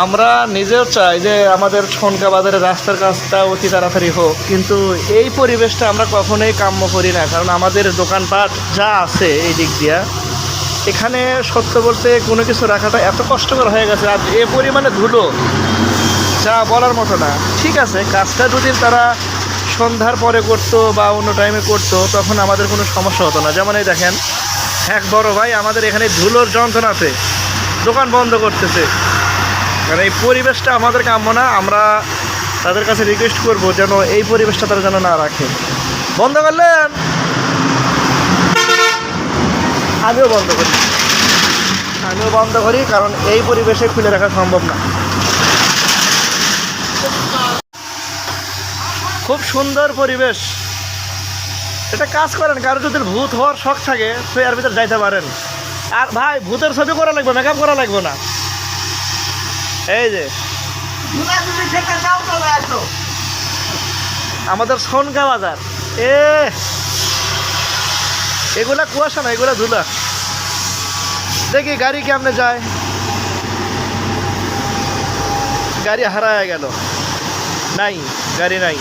আমরা নিজেও চাই যে আমাদের ঠনকা বাজারের রাস্তার কাজটা অতি তাড়াতাড়ি হোক, কিন্তু এই পরিবেশটা আমরা কখনোই কাম্য করি না। কারণ আমাদের দোকানপাট যা আছে এই দিক দিয়া, এখানে সত্য বলতে কোনো কিছু রাখাটা এত কষ্টকর হয়ে গেছে। আর এ পরিমাণে ধুলো যা বলার মতো না। ঠিক আছে, কাজটা যদি তারা সন্ধ্যার পরে করতো বা অন্য টাইমে করতো তখন আমাদের কোনো সমস্যা হতো না। যেমন এই দেখেন, এক বড় ভাই আমাদের এখানে ধুলোর যন্ত্রণাতে দোকান বন্ধ করতেছে। কারণ এই পরিবেশটা আমাদের কাম্য না। আমরা তাদের কাছে রিকোয়েস্ট করব যেন এই পরিবেশটা তারা যেন না রাখে। বন্ধ করলেন? আমিও বন্ধ করি, কারণ এই পরিবেশে খুলে রাখা সম্ভব না। খুব সুন্দর পরিবেশ। এটা কাজ করেন, কারো যদি ভূত হওয়ার শখ থাকে তো এর ভিতরে যাইতে পারেন। আর ভাই, ভূতের ছবি করা লাগবে, মেকআপ করা লাগবে না। এই যে আমাদের ঠনকা বাজার, এগুলা কুয়াশা না, এগুলা ধুলা। দেখি গাড়ি কেমনে যায়। গাড়ি হারায় গেল, নাই গাড়ি নাই।